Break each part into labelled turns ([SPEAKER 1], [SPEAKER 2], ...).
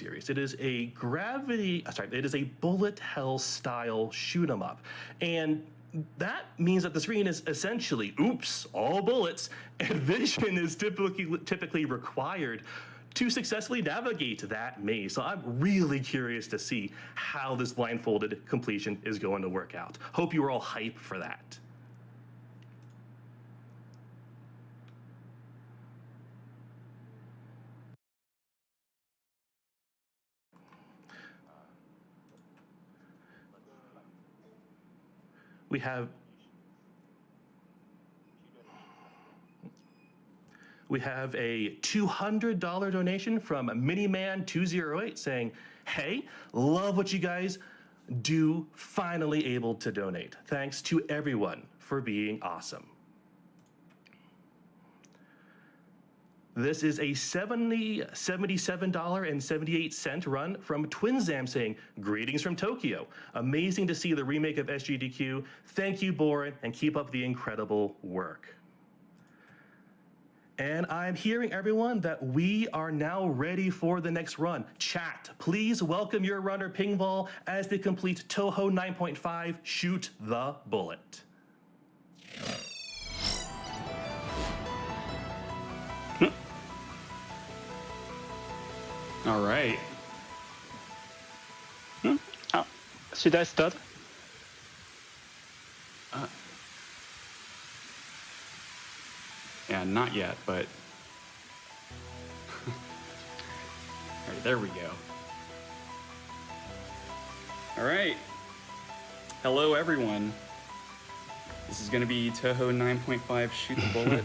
[SPEAKER 1] series. It is a it is a bullet hell style shoot 'em up. And that means that the screen is essentially, oops, all bullets, and vision is typically required to successfully navigate that maze. So I'm really curious to see how this blindfolded completion is going to work out. Hope you are all hyped for that. We have a $200 donation from Miniman208 saying, hey, love what you guys do, finally able to donate. Thanks to everyone for being awesome. This is a $77.78 run from Twinzam saying, greetings from Tokyo. Amazing to see the remake of SGDQ. Thank you, Boren, and keep up the incredible work. And I'm hearing, everyone, that we are now ready for the next run. Chat, please welcome your runner pingval as they complete Touhou 9.5 Shoot the Bullet.
[SPEAKER 2] All right.
[SPEAKER 3] Should I start?
[SPEAKER 2] Yeah, not yet, but... All right, there we go. All right. Hello, everyone. This is going to be Touhou 9.5 Shoot the Bullet.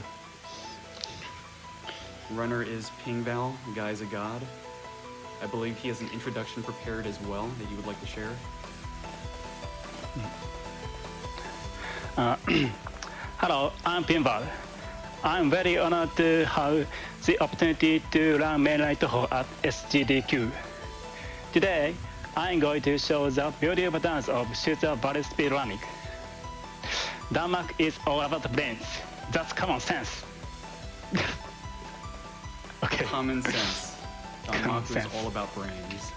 [SPEAKER 2] Runner is pingval, guy's a god. I believe he has an introduction prepared as well that you would like to share.
[SPEAKER 3] Hello, I'm Pingval. I'm very honored to have the opportunity to run mainline Touhou at SGDQ. Today, I'm going to show the beautiful dance of shoot the bullet speed running. Denmark is all about brains. That's common sense. Okay.
[SPEAKER 2] Common sense. Denmark is all about brains.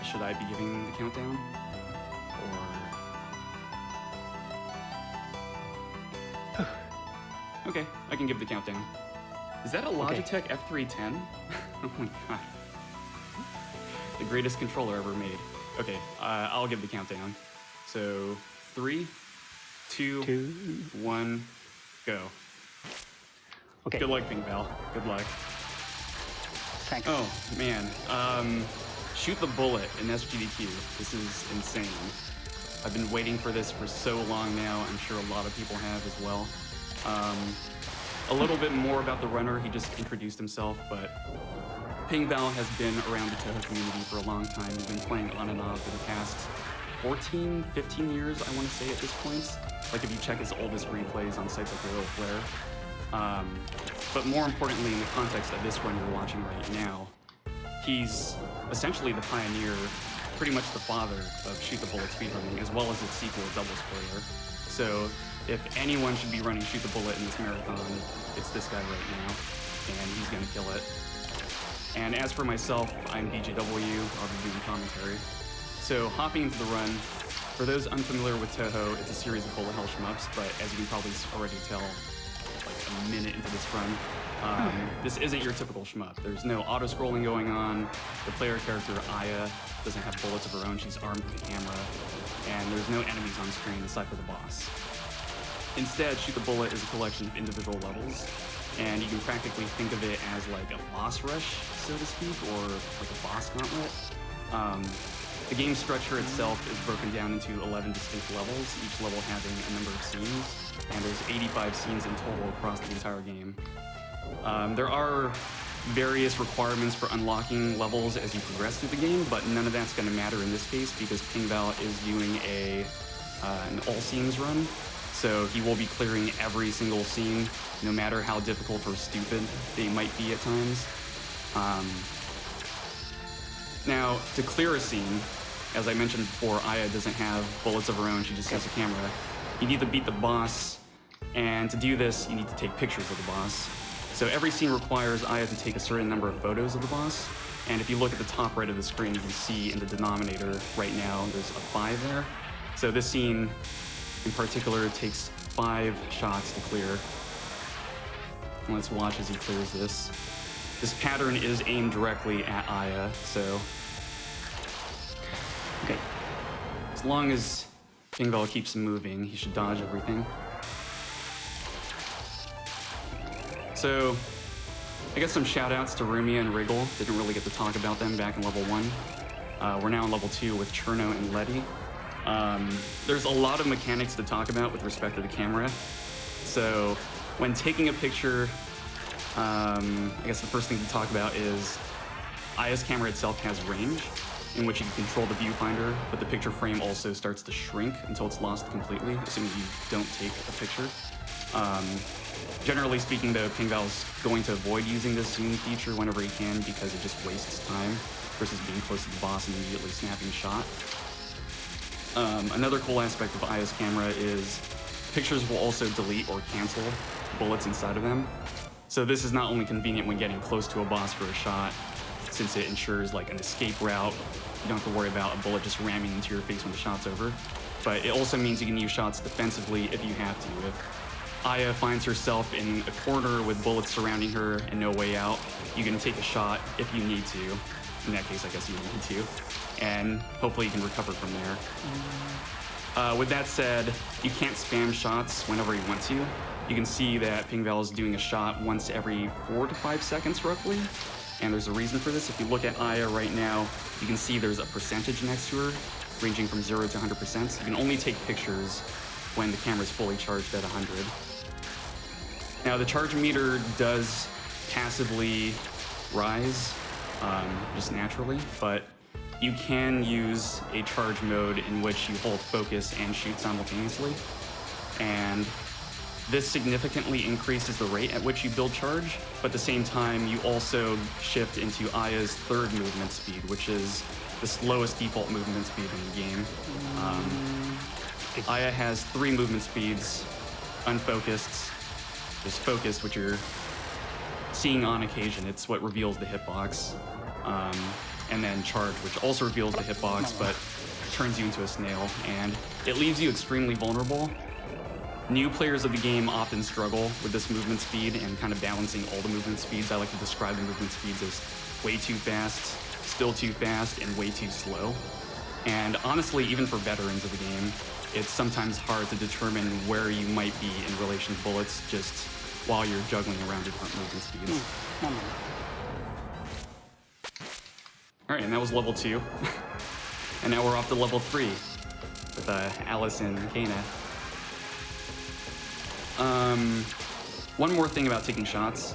[SPEAKER 2] Should I be giving the countdown? Or... Okay, I can give the countdown. Is that a Logitech F310? Oh my god. The greatest controller ever made. Okay, I'll give the countdown. So, 3, 2, 1, go.
[SPEAKER 3] Okay.
[SPEAKER 2] Good luck, pingval. Good luck.
[SPEAKER 3] Thanks.
[SPEAKER 2] Oh, man. Shoot the bullet in SGDQ. This is insane. I've been waiting for this for so long now. I'm sure a lot of people have as well. A little bit more about the runner. He just introduced himself, but pingval has been around the Touhou community for a long time. He's been playing on and off for the past 14, 15 years, I want to say at this point. Like if you check his oldest replays on sites like Royal Flare. But more importantly, in the context of this run you're watching right now, he's essentially the pioneer, pretty much the father of Shoot the Bullet speedrunning, as well as its sequel, Double Spoiler. So if anyone should be running Shoot the Bullet in this marathon, it's this guy right now, and he's gonna kill it. And as for myself, I'm BJW, I'll be doing commentary. So hopping into the run, for those unfamiliar with Touhou, it's a series of bullet hell shmups, but as you can probably already tell, like a minute into this run, this isn't your typical shmup. There's no auto-scrolling going on, the player character, Aya, doesn't have bullets of her own, she's armed with a camera, and there's no enemies on screen aside for the boss. Instead, Shoot the Bullet is a collection of individual levels, and you can practically think of it as like a boss rush, so to speak, or like a boss gauntlet. The game structure itself is broken down into 11 distinct levels, each level having a number of scenes, and there's 85 scenes in total across the entire game. There are various requirements for unlocking levels as you progress through the game, but none of that's going to matter in this case because pingval is doing an all scenes run. So he will be clearing every single scene, no matter how difficult or stupid they might be at times. Now, to clear a scene, as I mentioned before, Aya doesn't have bullets of her own, she just has a camera. You need to beat the boss, and to do this, you need to take pictures of the boss. So every scene requires Aya to take a certain number of photos of the boss, and if you look at the top right of the screen, you can see in the denominator right now, there's a 5 there. So this scene in particular takes 5 shots to clear. Let's watch as he clears this. This pattern is aimed directly at Aya, so
[SPEAKER 3] Okay.
[SPEAKER 2] as long as pingval keeps moving, he should dodge everything. So, I guess some shout-outs to Rumia and Wriggle. Didn't really get to talk about them back in level 1. We're now in level 2 with Cherno and Letty. There's a lot of mechanics to talk about with respect to the camera. So, when taking a picture, I guess the first thing to talk about is Aya's camera itself has range, in which you can control the viewfinder, but the picture frame also starts to shrink until it's lost completely, assuming you don't take a picture. Generally speaking, though, pingval's going to avoid using this zoom feature whenever he can because it just wastes time versus being close to the boss and immediately snapping a shot. Another cool aspect of Aya's camera is pictures will also delete or cancel bullets inside of them. So this is not only convenient when getting close to a boss for a shot, since it ensures like an escape route. You don't have to worry about a bullet just ramming into your face when the shot's over. But it also means you can use shots defensively if you have to. If Aya finds herself in a corner with bullets surrounding her and no way out, you can take a shot if you need to. In that case, I guess you need to. And hopefully you can recover from there. With that said, you can't spam shots whenever you want to. You can see that pingval is doing a shot once every 4 to 5 seconds roughly. And there's a reason for this. If you look at Aya right now, you can see there's a percentage next to her, ranging from 0 to 100%. You can only take pictures when the camera's fully charged at 100. Now the charge meter does passively rise, just naturally, but you can use a charge mode in which you hold focus and shoot simultaneously. And this significantly increases the rate at which you build charge, but at the same time, you also shift into Aya's third movement speed, which is the slowest default movement speed in the game. Aya has 3 movement speeds: unfocused, there's focused, which you're seeing on occasion. It's what reveals the hitbox. And then charge, which also reveals the hitbox, but turns you into a snail, and it leaves you extremely vulnerable. New players of the game often struggle with this movement speed and kind of balancing all the movement speeds. I like to describe the movement speeds as way too fast, still too fast, and way too slow. And honestly, even for veterans of the game, it's sometimes hard to determine where you might be in relation to bullets just while you're juggling around different movement speeds. All right, and that was level 2. And now we're off to level 3 with Alice and Kana. One more thing about taking shots.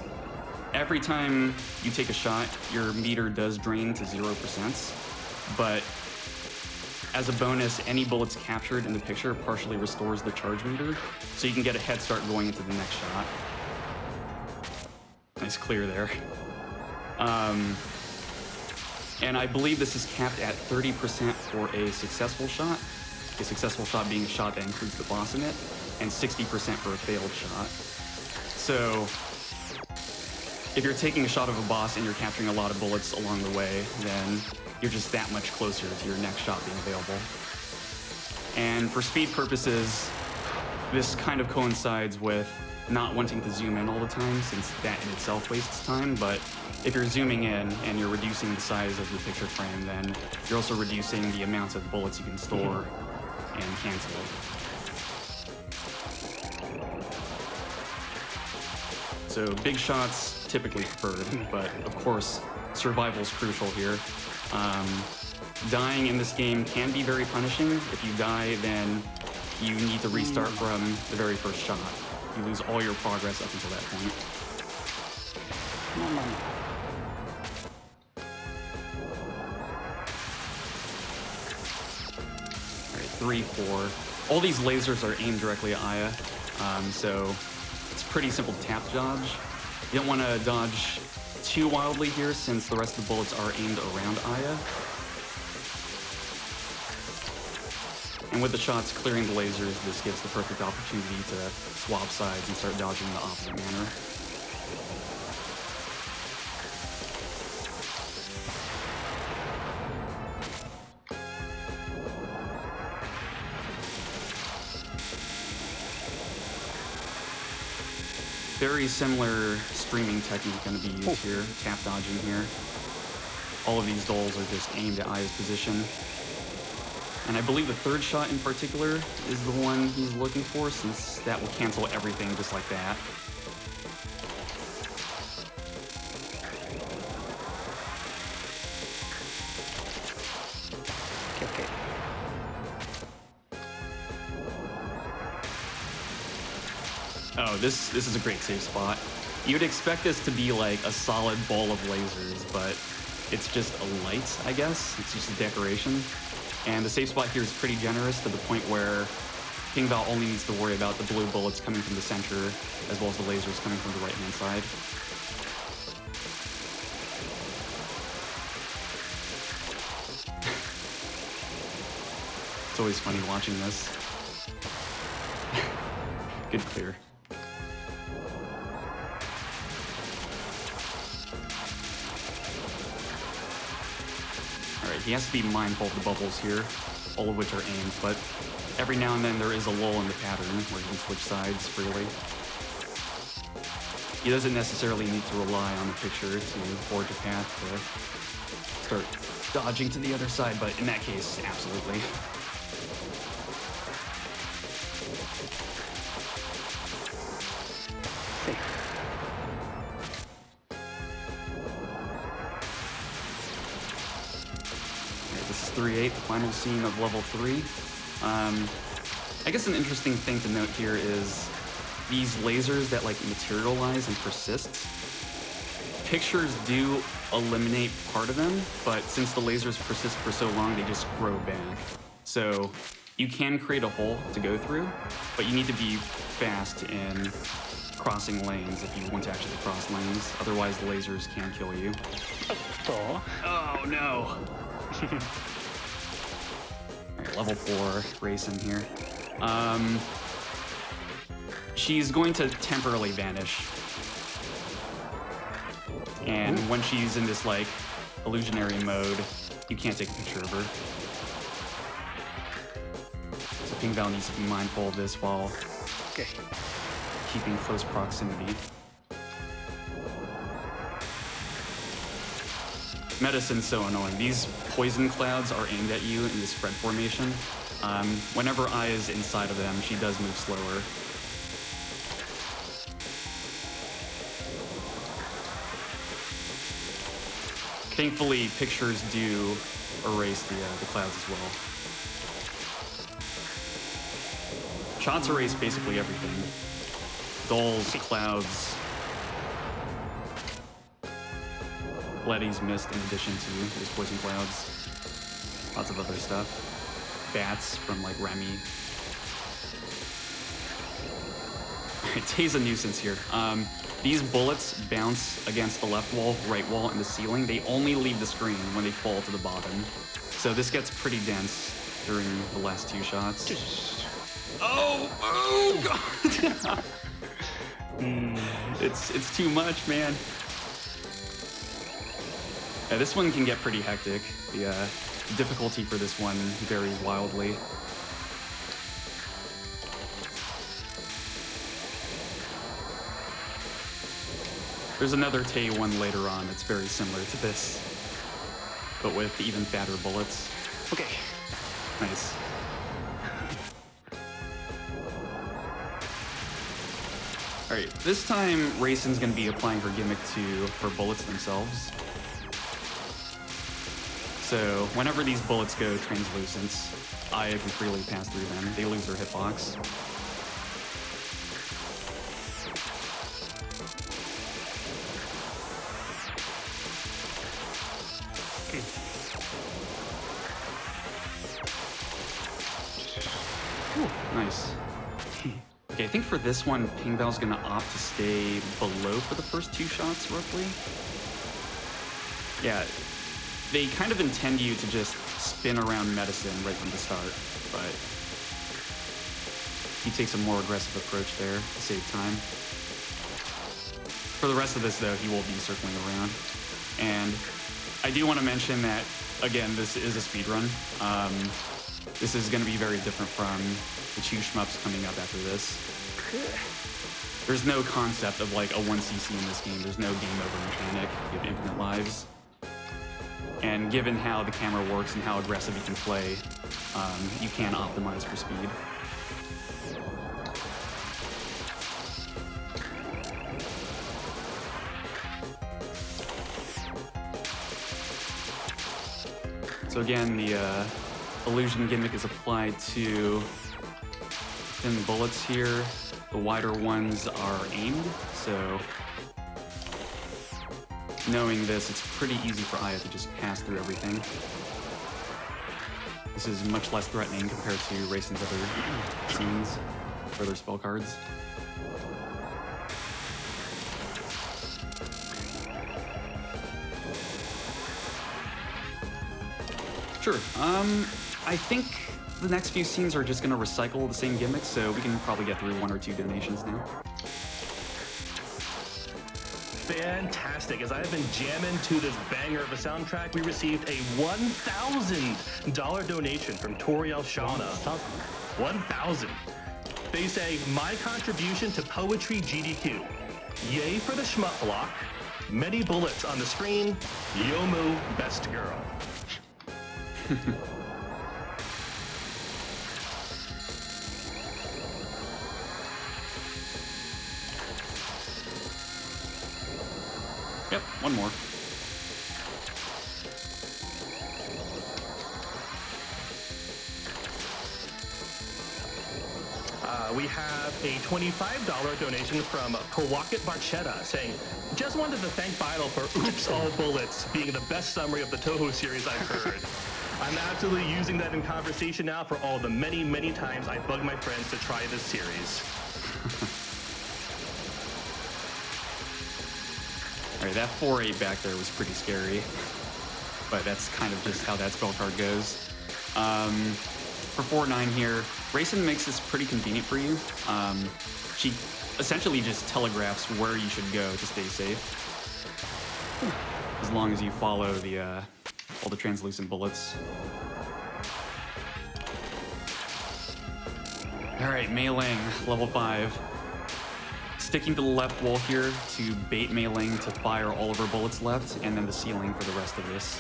[SPEAKER 2] Every time you take a shot, your meter does drain to 0%, but as a bonus, any bullets captured in the picture partially restores the charge meter, so you can get a head start going into the next shot. Nice clear there. And I believe this is capped at 30% for a successful shot. A successful shot being a shot that includes the boss in it, and 60% for a failed shot. So, if you're taking a shot of a boss and you're capturing a lot of bullets along the way, then you're just that much closer to your next shot being available. And for speed purposes, this kind of coincides with not wanting to zoom in all the time, since that in itself wastes time, but if you're zooming in and you're reducing the size of the picture frame, then you're also reducing the amount of bullets you can store and cancel. So big shots typically preferred, but of course, survival is crucial here. Dying in this game can be very punishing. If you die, then you need to restart from the very first shot. You lose all your progress up until that point. Alright, 3, 4. All these lasers are aimed directly at Aya, so it's pretty simple to tap dodge. You don't want to dodge too wildly here, since the rest of the bullets are aimed around Aya. And with the shots clearing the lasers, this gives the perfect opportunity to swap sides and start dodging in the opposite manner. Very similar streaming technique going to be used here, tap dodging here. All of these dolls are just aimed at Aya's position. And I believe the third shot in particular is the one he's looking for, since that will cancel everything just like that.
[SPEAKER 3] Okay.
[SPEAKER 2] Oh, this is a great safe spot. You'd expect this to be like a solid ball of lasers, but it's just a light, I guess. It's just a decoration. And the safe spot here is pretty generous to the point where pingval only needs to worry about the blue bullets coming from the center, as well as the lasers coming from the right-hand side. It's always funny watching this. Good clear. Alright, he has to be mindful of the bubbles here, all of which are aimed, but every now and then there is a lull in the pattern where he can switch sides freely. He doesn't necessarily need to rely on the picture to forge a path to start dodging to the other side, but in that case, absolutely. This is 3-8, the final scene of level 3. I guess an interesting thing to note here is these lasers that like materialize and persist. Pictures do eliminate part of them, but since the lasers persist for so long, they just grow back. So you can create a hole to go through, but you need to be fast in crossing lanes if you want to actually cross lanes. Otherwise, the lasers can kill you. Oh no! Alright, level 4, racing here. She's going to temporarily vanish. And when she's in this, like, illusionary mode, you can't take a picture of her. So pingval needs to be mindful of this while keeping close proximity. Medicine's so annoying. These poison clouds are aimed at you in the spread formation. Whenever Aya's inside of them, she does move slower. Thankfully, pictures do erase the clouds as well. Shots erase basically everything. Dolls, clouds, Letty's mist in addition to those poison clouds. Lots of other stuff. Bats from like Remy. Tay's a nuisance here. These bullets bounce against the left wall, right wall, and the ceiling. They only leave the screen when they fall to the bottom. So this gets pretty dense during the last 2 shots. Oh God! It's too much, man. Yeah, this one can get pretty hectic. The difficulty for this one varies wildly. There's another Tay one later on that's very similar to this, but with even fatter bullets.
[SPEAKER 3] Okay.
[SPEAKER 2] Nice. Alright, this time Raisin's gonna be applying her gimmick to her bullets themselves. So whenever these bullets go translucent, Aya can freely pass through them. They lose their hitbox. Nice. Okay, I think for this one, pingval's gonna opt to stay below for the first 2 shots, roughly. Yeah, they kind of intend you to just spin around medicine right from the start, but he takes a more aggressive approach there to save time. For the rest of this, though, he will be circling around. And I do want to mention that, again, this is a speedrun. This is going to be very different from the 2 shmups coming up after this. There's no concept of like a 1cc in this game. There's no game over mechanic. You have infinite lives. And given how the camera works and how aggressive you can play, you can optimize for speed. So again, the illusion gimmick is applied to thin bullets here. The wider ones are aimed, so knowing this, it's pretty easy for Aya to just pass through everything. This is much less threatening compared to Raisin's other scenes for their spell cards. Sure. I think the next few scenes are just going to recycle the same gimmicks, so we can probably get through 1 or 2 donations now.
[SPEAKER 1] Fantastic. As I have been jamming to this banger of a soundtrack, we received a $1,000 donation from Toriel Shauna. 1,000. They say, my contribution to Poetry GDQ. Yay for the shmup block. Many bullets on the screen. Yomu, best girl.
[SPEAKER 2] Yep, one more.
[SPEAKER 1] We have a $25 donation from Kawakit Barchetta saying, just wanted to thank Baidol for Oops All Bullets being the best summary of the Touhou series I've heard. I'm absolutely using that in conversation now for all the many, many times I bug my friends to try this series.
[SPEAKER 2] All right, that 4-8 back there was pretty scary, but that's kind of just how that spell card goes. For 4-9 here, Raisin makes this pretty convenient for you. She essentially just telegraphs where you should go to stay safe, as long as you follow the all the translucent bullets. All right, Mei Ling, level 5. Sticking to the left wall here to bait Mei Ling to fire all of her bullets left, and then the ceiling for the rest of this.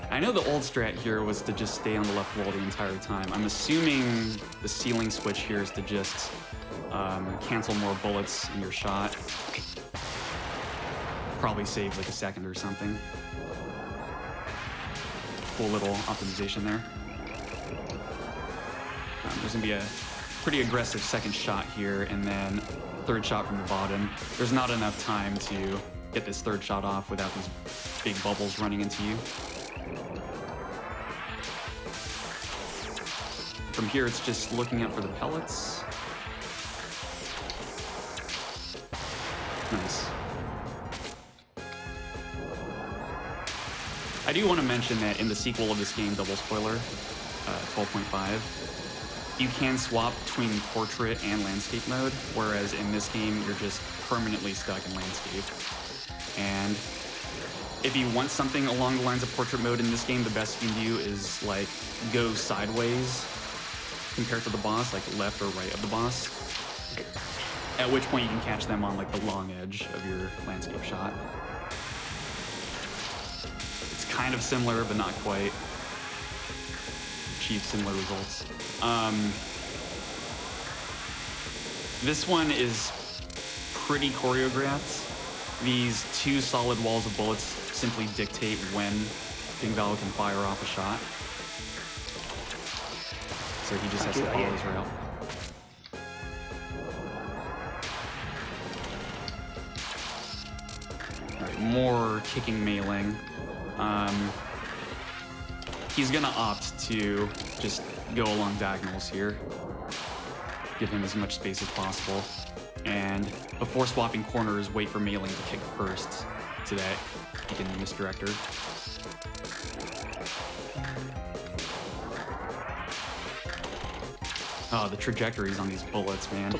[SPEAKER 2] I know the old strat here was to just stay on the left wall the entire time. I'm assuming the ceiling switch here is to just cancel more bullets in your shot. Probably saves like a second or something. Cool little optimization there. There's gonna be a pretty aggressive second shot here, and then third shot from the bottom. There's not enough time to get this third shot off without these big bubbles running into you. From here, it's just looking out for the pellets. Nice. I do want to mention that in the sequel of this game, double spoiler, 12.5, you can swap between portrait and landscape mode, whereas in this game, you're just permanently stuck in landscape. And if you want something along the lines of portrait mode in this game, the best you can do is like go sideways compared to the boss, like left or right of the boss. At which point you can catch them on like the long edge of your landscape shot. It's kind of similar, but not quite. Achieve similar results. This one is pretty choreographed. These 2 solid walls of bullets simply dictate when pingval can fire off a shot. So he just has to follow his route. All right, more kicking Mei Ling. He's gonna opt to just go along diagonals here. Give him as much space as possible. And before swapping corners, wait for Mei Ling to kick first so that he can misdirect her. Oh, the trajectories on these bullets, man.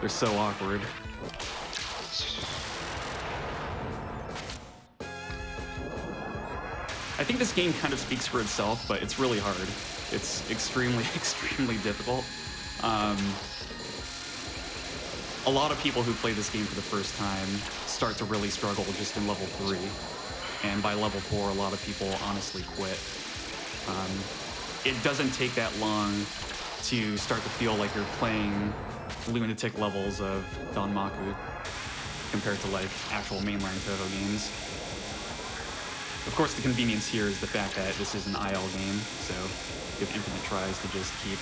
[SPEAKER 2] They're so awkward. I think this game kind of speaks for itself, but it's really hard. It's extremely, extremely difficult. A lot of people who play this game for the first time start to really struggle just in level 3. And by level 4, a lot of people honestly quit. It doesn't take that long to start to feel like you're playing lunatic levels of Danmaku compared to like actual mainline Touhou games. Of course, the convenience here is the fact that this is an IL game, so you have infinite tries to just keep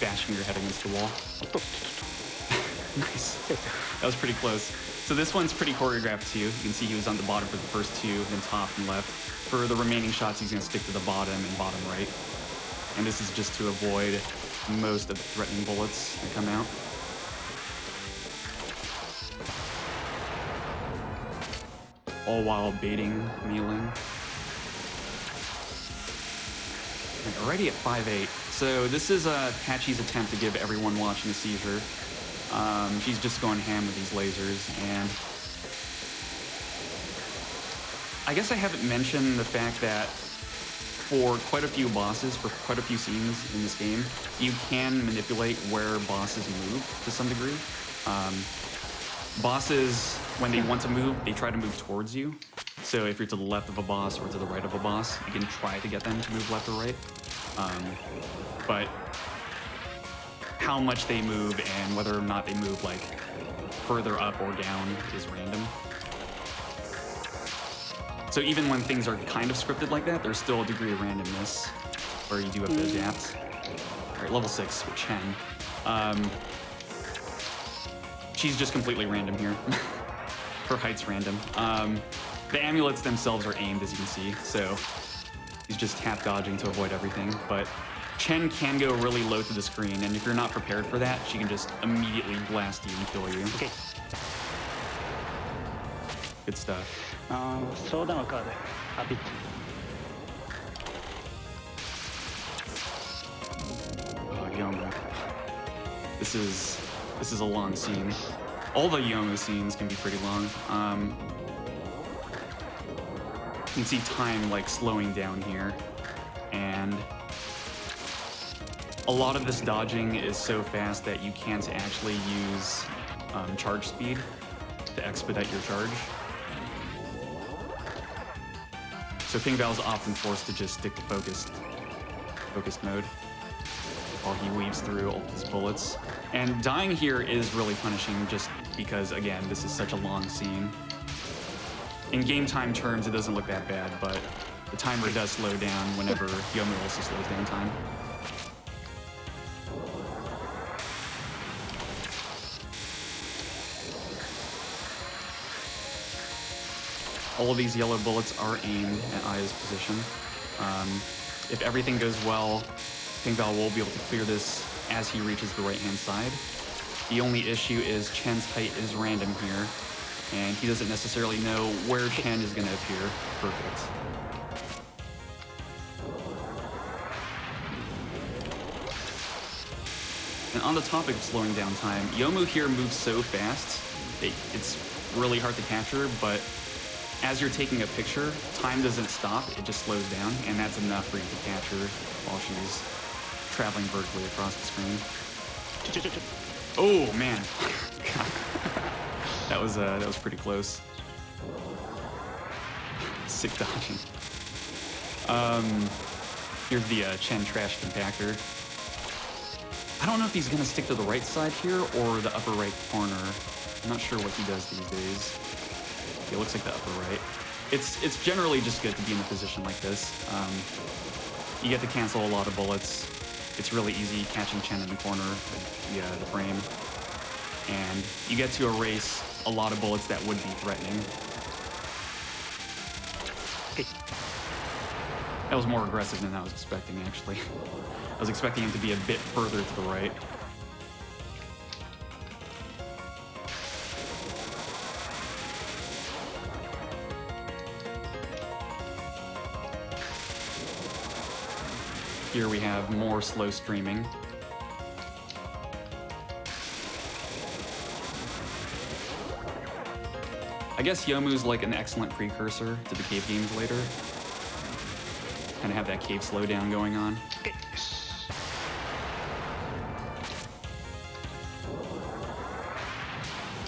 [SPEAKER 2] bashing your head against the wall. Nice. That was pretty close. So this one's pretty choreographed too. You can see he was on the bottom for the first 2, then top and left. For the remaining shots, he's gonna stick to the bottom and bottom right. And this is just to avoid most of the threatening bullets that come out. All while baiting, mealing. And already at 5-8. So this is Patchy's attempt to give everyone watching a seizure. She's just going ham with these lasers, and I guess I haven't mentioned the fact that for quite a few bosses, for quite a few scenes in this game, you can manipulate where bosses move to some degree. Bosses, when they want to move, they try to move towards you. So if you're to the left of a boss or to the right of a boss, you can try to get them to move left or right. But how much they move and whether or not they move like further up or down is random. So even when things are kind of scripted like that, there's still a degree of randomness where you do have to adapt. All right, level 6 with Chen. She's just completely random here. Her height's random. The amulets themselves are aimed, as you can see, so he's just tap dodging to avoid everything. But Chen can go really low to the screen, and if you're not prepared for that, she can just immediately blast you and kill you.
[SPEAKER 3] Okay.
[SPEAKER 2] Good stuff.
[SPEAKER 3] Slow down card a bit.
[SPEAKER 2] Oh, Yomu. This is a long scene. All the Yomu scenes can be pretty long. You can see time like slowing down here, and a lot of this dodging is so fast that you can't actually use charge speed to expedite your charge. So pingval is often forced to just stick to focused mode while he weaves through all these bullets. And dying here is really punishing just because, again, this is such a long scene. In game time terms, it doesn't look that bad, but the timer does slow down whenever Yomu also slows down time. All of these yellow bullets are aimed at Aya's position. If everything goes well, pingval will be able to clear this as he reaches the right-hand side. The only issue is Chen's height is random here, and he doesn't necessarily know where Chen is going to appear. Perfect. And on the topic of slowing down time, Yomu here moves so fast, it's really hard to capture, but as you're taking a picture, time doesn't stop, it just slows down, and that's enough for you to capture while she's traveling vertically across the screen. Oh, man. That was pretty close. Sick dodging. Here's the Chen trash compactor. I don't know if he's gonna stick to the right side here or the upper right corner. I'm not sure what he does these days. It looks like the upper right. It's generally just good to be in a position like this. You get to cancel a lot of bullets. It's really easy catching Chen in the corner of the frame. And you get to erase a lot of bullets that would be threatening. That was more aggressive than I was expecting, actually. I was expecting him to be a bit further to the right. Here we have more slow streaming. I guess Yomu's like an excellent precursor to the cave games later. Kind of have that cave slowdown going on.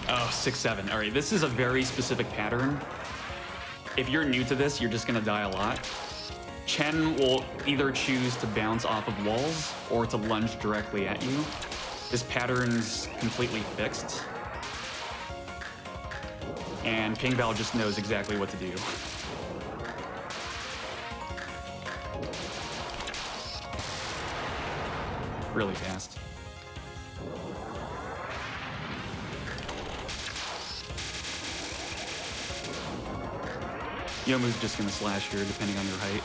[SPEAKER 2] Oh, 6-7. All right, this is a very specific pattern. If you're new to this, you're just gonna die a lot. Chen will either choose to bounce off of walls or to lunge directly at you. This pattern's completely fixed. And pingval just knows exactly what to do. Really fast. Yomu's just gonna slash here depending on your height.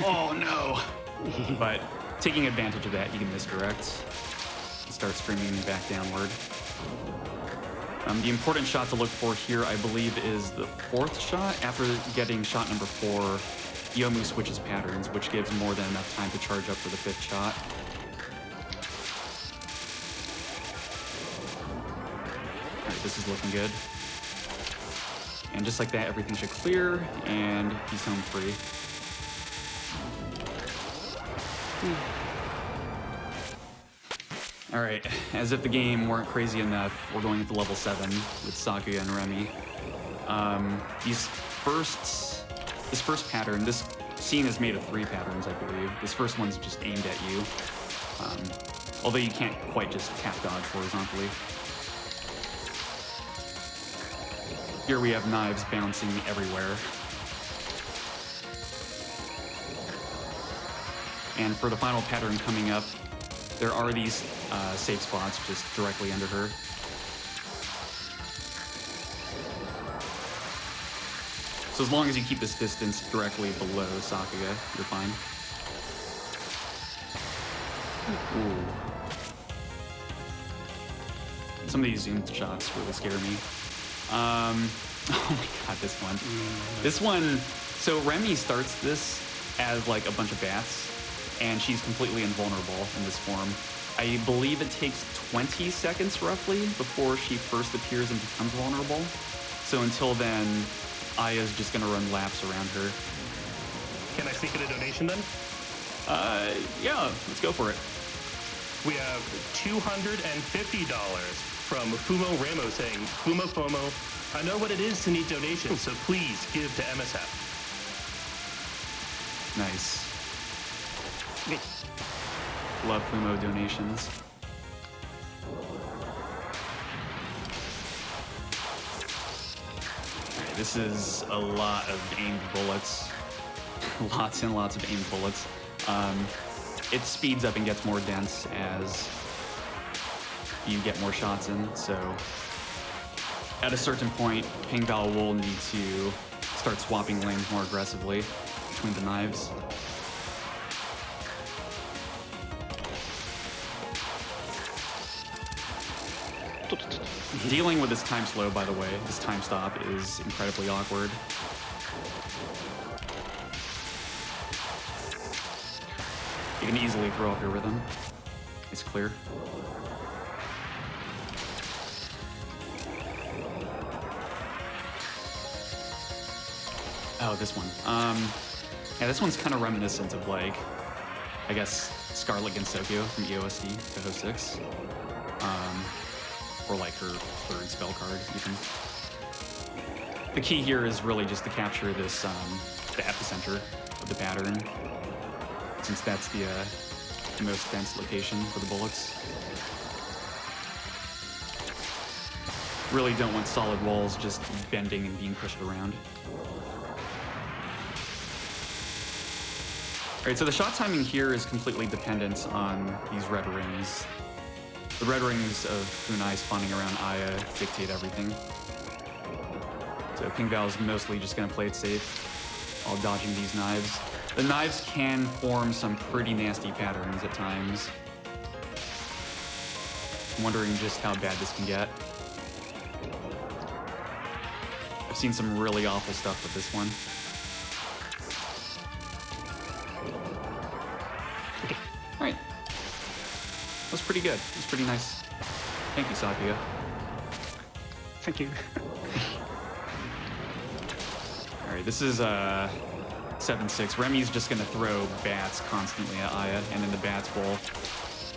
[SPEAKER 2] Oh no! But taking advantage of that, you can misdirect and start streaming back downward. The important shot to look for here, I believe, is the 4th shot. After getting shot number 4, Yomu switches patterns, which gives more than enough time to charge up for the 5th shot. Alright, this is looking good. And just like that, everything should clear, and he's home free. All right, as if the game weren't crazy enough, we're going into level 7 with Sakuya and Remy. This first pattern, this scene is made of 3 patterns, I believe. This first one's just aimed at you, although you can't quite just tap dodge horizontally. Here we have knives bouncing everywhere. And for the final pattern coming up, there are these safe spots just directly under her. So as long as you keep this distance directly below Sakuya, you're fine. Ooh. Some of these zoomed shots really scare me. Oh my god, this one. This one, so Remy starts this as like a bunch of bats, and she's completely invulnerable in this form. I believe it takes 20 seconds roughly before she first appears and becomes vulnerable. So until then, Aya's just gonna run laps around her.
[SPEAKER 1] Can I sneak in a donation then?
[SPEAKER 2] Yeah, let's go for it.
[SPEAKER 1] We have $250 from Fumo Ramo saying, Fumo Fomo, I know what it is to need donations, so please give to MSF.
[SPEAKER 2] Nice. Love Fumo donations. Alright, this is a lot of aimed bullets. Lots and lots of aimed bullets. It speeds up and gets more dense as you get more shots in, so at a certain point, pingval will need to start swapping lanes more aggressively between the knives. Dealing with this time slow, by the way, this time stop is incredibly awkward. You can easily throw off your rhythm. It's clear. Oh, this one. Yeah, this one's kind of reminiscent of, like, I guess, Scarlet Gensokyo from EOSD, Touhou 6. Or like her 3rd spell card, even. The key here is really just to capture this, the epicenter of the pattern, since that's the most dense location for the bullets. Really don't want solid walls just bending and being pushed around. Alright, so the shot timing here is completely dependent on these red rings. The red rings of Kunai spawning around Aya dictate everything. So pingval is mostly just going to play it safe while dodging these knives. The knives can form some pretty nasty patterns at times. I'm wondering just how bad this can get. I've seen some really awful stuff with this one. Alright. That was pretty good. It was pretty nice. Thank you, Sakuya.
[SPEAKER 3] Thank you.
[SPEAKER 2] All right, this is 7-6. Remy's just gonna throw bats constantly at Aya, and then the bats will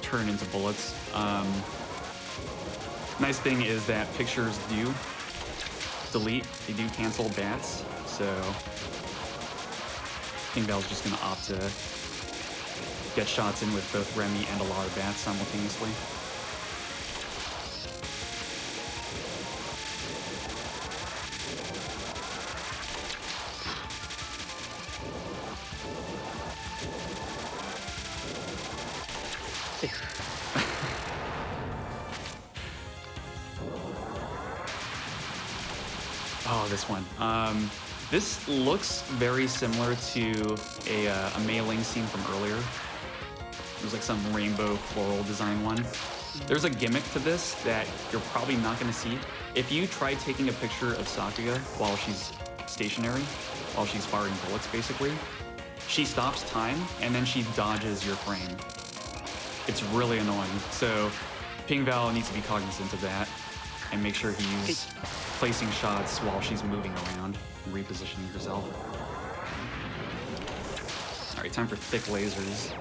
[SPEAKER 2] turn into bullets. Nice thing is that pictures do delete, they do cancel bats, so pingval's just gonna opt to get shots in with both Remy and a lot of bats simultaneously. Oh, this one. This looks very similar to a mailing scene from earlier. There's like some rainbow floral design one. There's a gimmick to this that you're probably not going to see. If you try taking a picture of Sakuya while she's stationary, while she's firing bullets basically, she stops time and then she dodges your frame. It's really annoying. So pingval needs to be cognizant of that and make sure he's placing shots while she's moving around and repositioning herself. All right, time for thick lasers.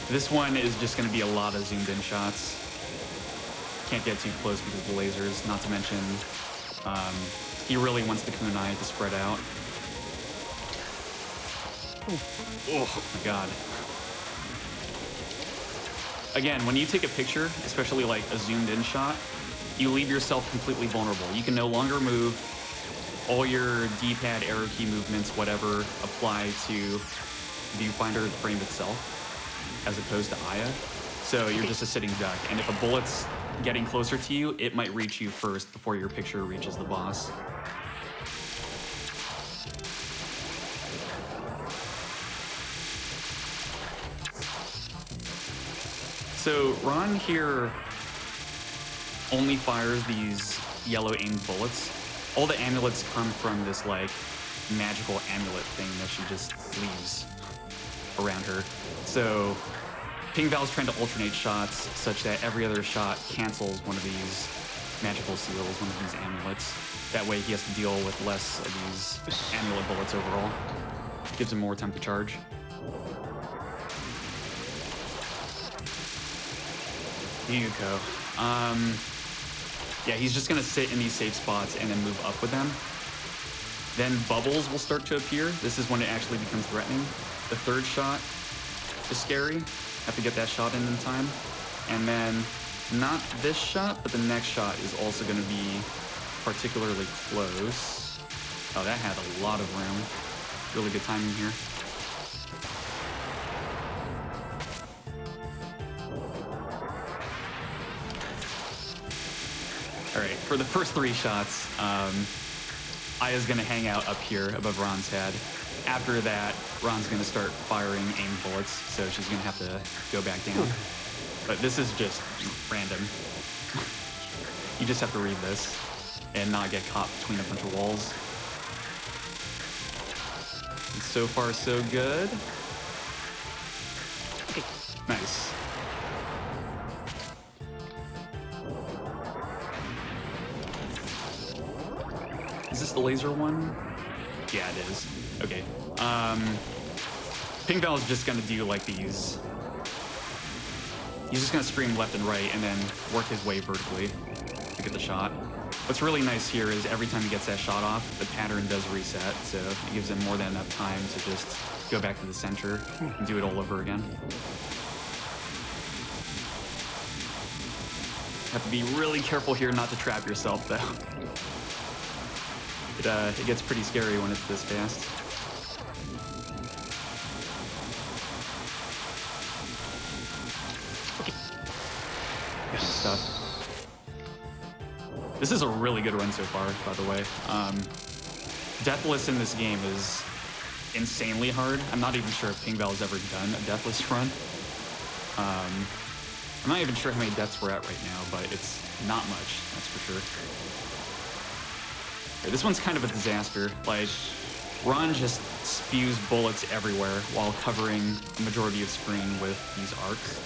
[SPEAKER 2] This one is just going to be a lot of zoomed in shots. Can't get too close because of the lasers, not to mention he really wants the kunai to spread out. Oh my god. Again, when you take a picture, especially like a zoomed in shot, you leave yourself completely vulnerable. You can no longer move. All your D-pad, arrow key movements, whatever, apply to viewfinder, the frame itself, as opposed to Aya. So you're just a sitting duck. And if a bullet's getting closer to you, it might reach you first before your picture reaches the boss. So Ron here only fires these yellow aimed bullets. All the amulets come from this like magical amulet thing that she just leaves around her. So pingval's trying to alternate shots such that every other shot cancels one of these magical seals, one of these amulets. That way he has to deal with less of these amulet bullets overall. Gives him more time to charge. Yuko. Yeah, he's just gonna sit in these safe spots and then move up with them. Then bubbles will start to appear. This is when it actually becomes threatening. The third shot is scary. Have to get that shot in time. And then not this shot, but the next shot is also gonna be particularly close. Oh, that had a lot of room. Really good timing here. All right, for the first three shots, Aya's gonna hang out up here above Ron's head. After that, Ron's gonna start firing aim bullets, so she's gonna have to go back down. But this is just random. You just have to read this and not get caught between a bunch of walls. And so far, so good. Nice. Is this the laser one? Yeah, it is. Okay. pingval is just gonna do like these. He's just gonna scream left and right and then work his way vertically to get the shot. What's really nice here is every time he gets that shot off, the pattern does reset, so it gives him more than enough time to just go back to the center and do it all over again. Have to be really careful here not to trap yourself, though. It gets pretty scary when it's this fast. Good stuff. This is a really good run so far, by the way. Deathless in this game is insanely hard. I'm not even sure if pingval has ever done a deathless run. I'm not even sure how many deaths we're at right now, but it's not much, that's for sure. Okay, this one's kind of a disaster. Like, Ron just spews bullets everywhere while covering a majority of screen with these arcs.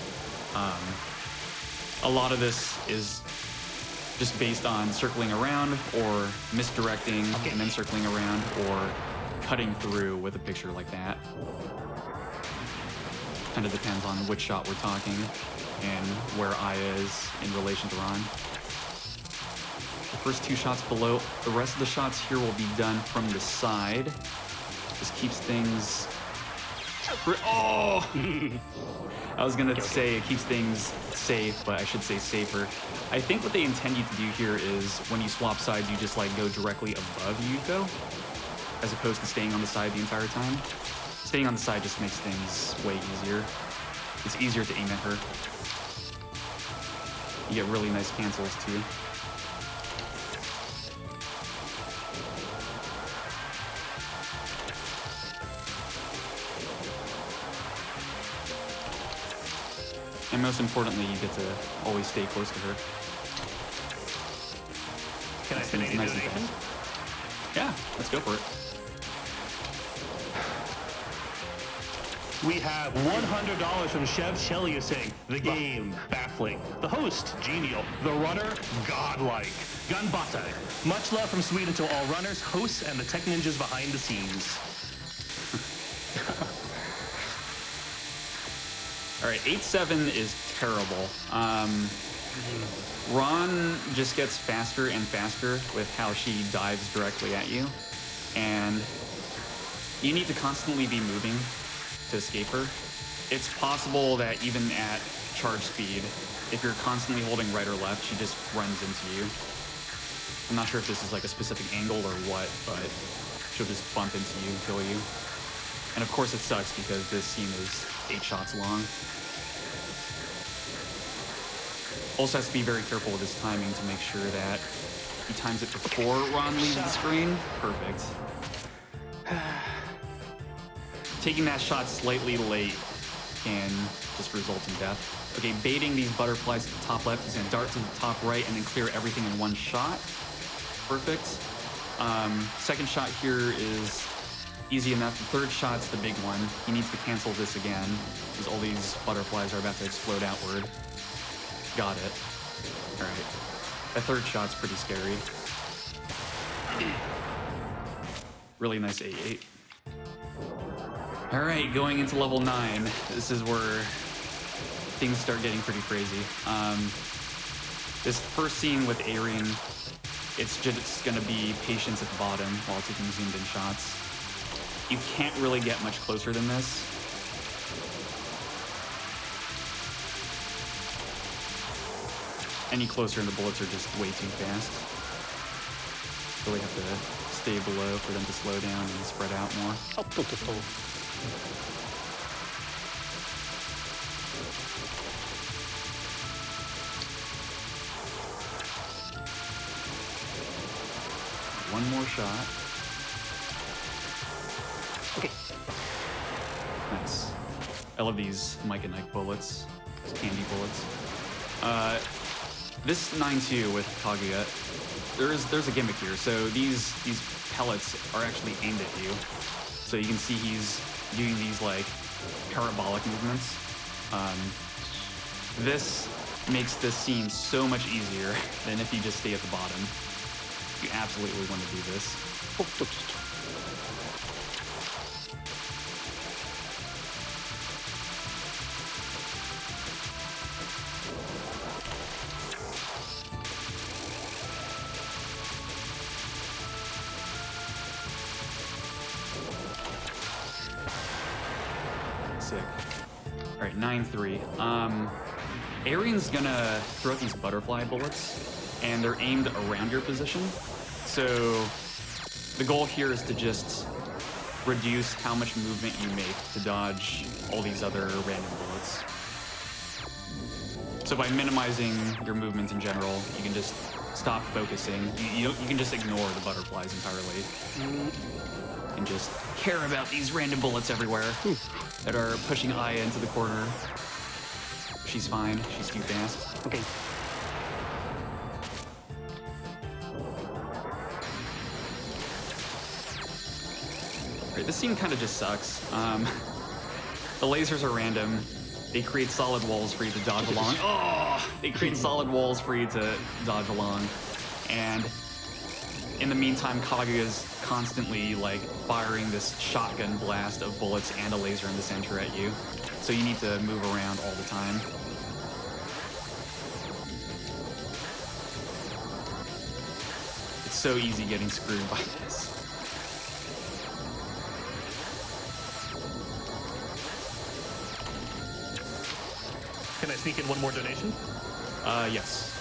[SPEAKER 2] A lot of this is just based on circling around or misdirecting and then circling around or cutting through with a picture like that. Kind of depends on which shot we're talking and where Aya is in relation to Ron. The first 2 shots below. The rest of the shots here will be done from the side. Just keeps things... Oh! I was gonna say it keeps things safe, but I should say safer. I think what they intend you to do here is when you swap sides, you just like go directly above Yuko, as opposed to staying on the side the entire time. Staying on the side just makes things way easier. It's easier to aim at her. You get really nice cancels too. And most importantly, you get to always stay close to her.
[SPEAKER 1] Can I spin any
[SPEAKER 2] Nice and
[SPEAKER 1] donation?
[SPEAKER 2] fast. Yeah, let's go for it.
[SPEAKER 1] We have $100 from Chev Shelley saying, the game, baffling. The host, genial. The runner, godlike. Gunbata. Much love from Sweden to all runners, hosts, and the tech ninjas behind the scenes.
[SPEAKER 2] All right, 8-7 is terrible. Ron just gets faster and faster with how she dives directly at you. And you need to constantly be moving to escape her. It's possible that even at charge speed, if you're constantly holding right or left, she just runs into you. I'm not sure if this is like a specific angle or what, but she'll just bump into you and kill you. And of course it sucks because this scene is 8 shots long. Also has to be very careful with his timing to make sure that he times it before Ron leaves the screen. Perfect. Taking that shot slightly late can just result in death. Okay, baiting these butterflies at the top left. He's gonna dart to the top right and then clear everything in one shot. Perfect. Second shot here is easy enough. The third shot's the big one. He needs to cancel this again because all these butterflies are about to explode outward. Got it. All right. That third shot's pretty scary. Really nice 8-8. All right, going into level 9. This is where things start getting pretty crazy. This first scene with Aryan, it's just gonna be patience at the bottom while taking zoomed in shots. You can't really get much closer than this. Any closer and the bullets are just way too fast. Really have to stay below for them to slow down and spread out more. One more shot.
[SPEAKER 3] Okay.
[SPEAKER 2] Nice. I love these Mike and Ike bullets. These candy bullets. This 9-2 with Kaguya, there's a gimmick here. So these pellets are actually aimed at you. So you can see he's doing these like parabolic movements. This makes this scene so much easier than if you just stay at the bottom. You absolutely want to do this. Sick. All right, 9-3. Arian's gonna throw out these butterfly bullets, and they're aimed around your position. So the goal here is to just reduce how much movement you make to dodge all these other random bullets. So by minimizing your movement in general, you can just stop focusing. You can just ignore the butterflies entirely. And just care about these random bullets everywhere that are pushing Aya into the corner. She's fine. She's too fast.
[SPEAKER 3] Okay.
[SPEAKER 2] Right, this scene kind of just sucks. The lasers are random. they create solid walls for you to dodge along. Oh, they create solid walls for you to dodge along. And in the meantime, Kaguya's constantly like firing this shotgun blast of bullets and a laser in the center at you. So you need to move around all the time. It's so easy getting screwed by this.
[SPEAKER 1] Can I sneak in one more donation?
[SPEAKER 2] Yes.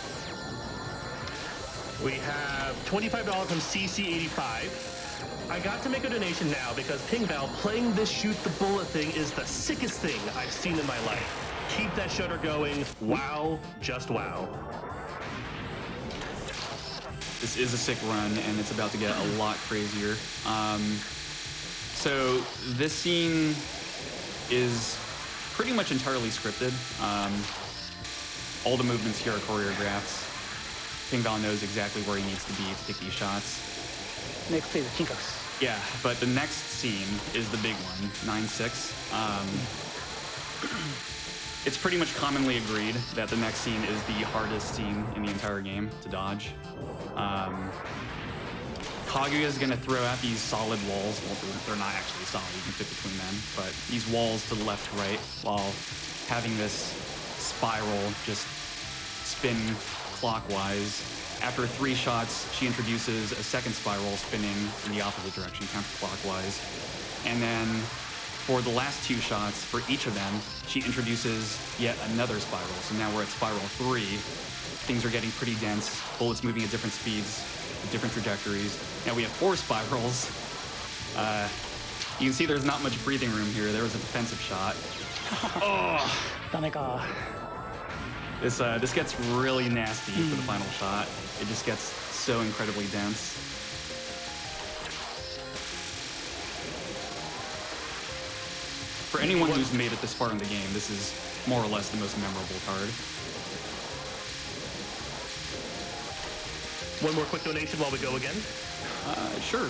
[SPEAKER 1] We have $25 from CC85. I got to make a donation now because pingval playing this shoot the bullet thing is the sickest thing I've seen in my life. Keep that shutter going. Wow, just wow.
[SPEAKER 2] This is a sick run, and it's about to get a lot crazier. So this scene is pretty much entirely scripted. All the movements here are choreographed. pingval knows exactly where he needs to be to take these shots.
[SPEAKER 3] Next is Kinkaku.
[SPEAKER 2] Yeah, but the next scene is the big one, 9-6. It's pretty much commonly agreed that the next scene is the hardest scene in the entire game to dodge. Kaguya is going to throw out these solid walls. Well, they're not actually solid, you can fit between them, but these walls to the left, right, while having this spiral just spin clockwise. After 3 shots, she introduces a second spiral spinning in the opposite direction, counterclockwise. And then for the last 2 shots, for each of them, she introduces yet another spiral. So now we're at spiral 3. Things are getting pretty dense, bullets moving at different speeds, with different trajectories. Now we have 4 spirals. You can see there's not much breathing room here. There was a defensive shot. Oh!
[SPEAKER 3] ダメか。
[SPEAKER 2] This gets really nasty for the final shot. It just gets so incredibly dense. For anyone who's made it this far in the game, this is more or less the most memorable card.
[SPEAKER 1] One more quick donation while we go again.
[SPEAKER 2] Sure.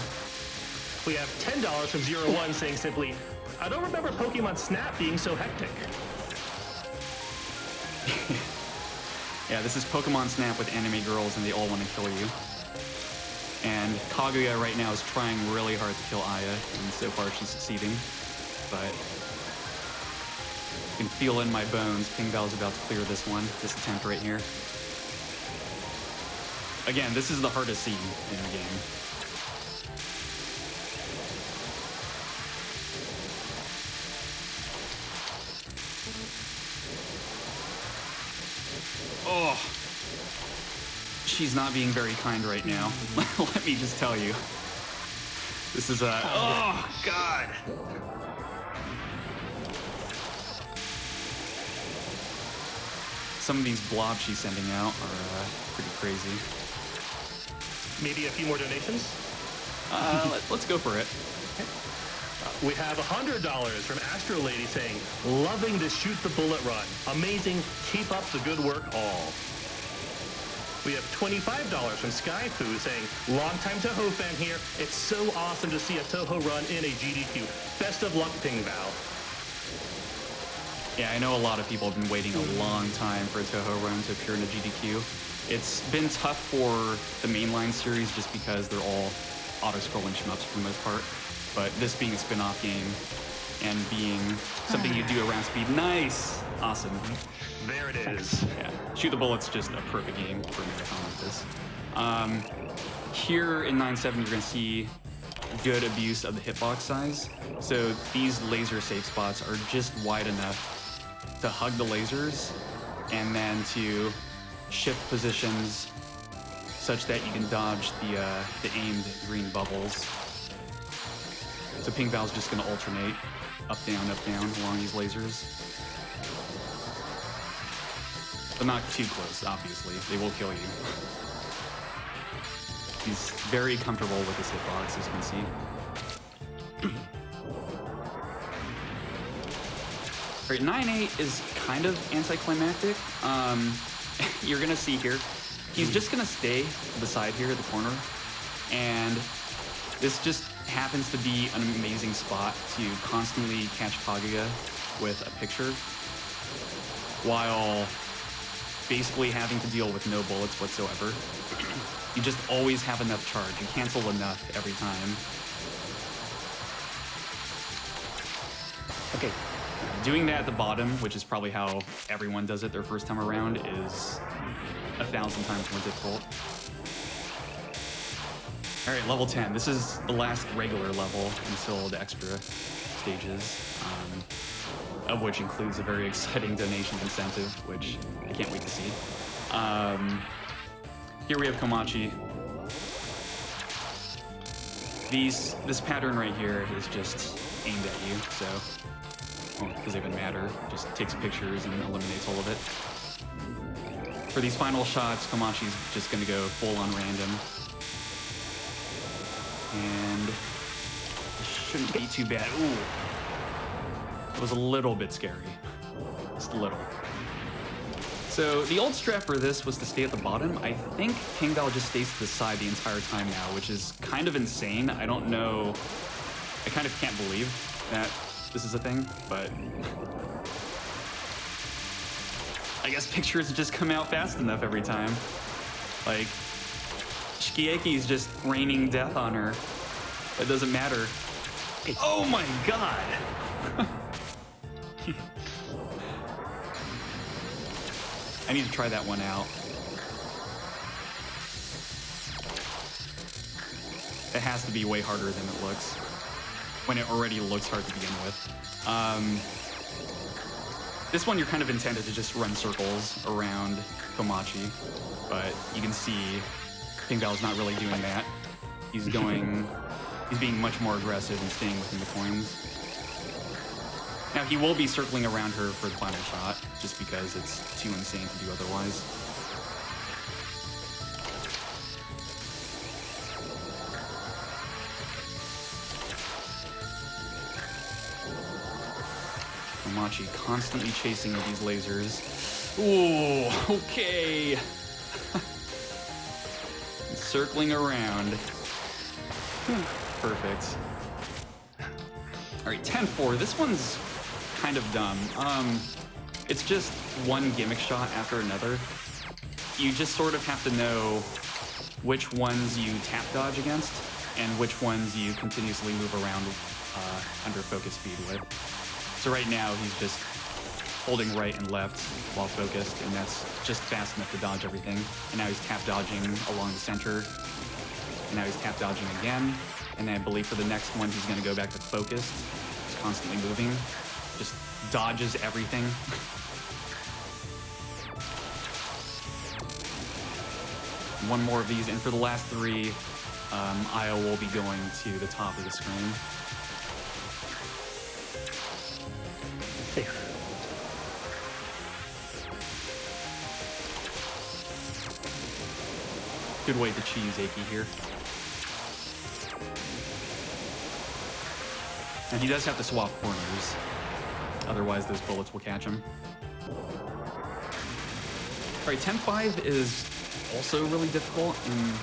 [SPEAKER 1] We have $10 from 01 saying simply, I don't remember Pokemon Snap being so hectic.
[SPEAKER 2] Yeah, this is Pokemon Snap with anime girls and they all want to kill you. And Kaguya right now is trying really hard to kill Aya, and so far she's succeeding. But you can feel in my bones, pingval's about to clear this one, this attempt right here. Again, this is the hardest scene in the game. Oh, she's not being very kind right now. Let me just tell you. This is oh, God. Some of these blobs she's sending out are pretty crazy.
[SPEAKER 1] Maybe a few more donations?
[SPEAKER 2] Let's go for it.
[SPEAKER 1] We have $100 from Astro Lady saying, loving the shoot the bullet run. Amazing, keep up the good work all. We have $25 from Skyfu saying, longtime Touhou fan here. It's so awesome to see a Touhou run in a GDQ. Best of luck, pingval.
[SPEAKER 2] Yeah, I know a lot of people have been waiting a long time for a Touhou run to appear in a GDQ. It's been tough for the mainline series just because they're all auto-scrolling shmups for the most part. But this being a spin-off game and being something you do around speed, nice, awesome.
[SPEAKER 1] There it is.
[SPEAKER 2] Yeah, Shoot the Bullet's just a perfect game for a marathon like this. Here in 9-7, you're gonna see good abuse of the hitbox size. So these laser safe spots are just wide enough to hug the lasers and then to shift positions such that you can dodge the aimed green bubbles. So pingval's just going to alternate up, down, along these lasers. But not too close, obviously. They will kill you. He's very comfortable with his hitbox, as you can see. All right, 9-8 is kind of anticlimactic. You're going to see here, he's just going to stay to the side here, the corner, and this just happens to be an amazing spot to constantly catch Kaguya with a picture. while basically having to deal with no bullets whatsoever. You just always have enough charge. You cancel enough every time.
[SPEAKER 3] Okay.
[SPEAKER 2] Doing that at the bottom, which is probably how everyone does it their first time around, is 1,000 times more difficult. All right, level 10. This is the last regular level until the extra stages, of which includes a very exciting donation incentive, which I can't wait to see. Here we have Komachi. This pattern right here is just aimed at you, so it doesn't even matter. Just takes pictures and eliminates all of it. For these final shots, Komachi's just gonna go full on random. And it shouldn't be too bad. Ooh. It was a little bit scary. Just a little. So the old strat for this was to stay at the bottom. I think pingval just stays to the side the entire time now, which is kind of insane. I don't know. I kind of can't believe that this is a thing, but I guess pictures just come out fast enough every time. Like, Shikieki's just raining death on her. It doesn't matter. Oh my god! I need to try that one out. It has to be way harder than it looks, when it already looks hard to begin with. This one you're kind of intended to just run circles around Komachi, but you can see pingval's not really doing that. He's being much more aggressive and staying within the coins. Now he will be circling around her for the final shot, just because it's too insane to do otherwise. Komachi constantly chasing these lasers. Ooh, okay. Circling around. Perfect. All right, 10-4. This one's kind of dumb. It's just one gimmick shot after another. You just sort of have to know which ones you tap dodge against and which ones you continuously move around under focus speed with. So right now he's just holding right and left while focused, and that's just fast enough to dodge everything. And now he's tap dodging along the center. And now he's tap dodging again. And I believe for the next one he's gonna go back to focused. He's constantly moving. Just dodges everything. One more of these, and for the last three, Io will be going to the top of the screen. Good way to cheese Aki here. And he does have to swap corners, otherwise those bullets will catch him. All right, 10-5 is also really difficult in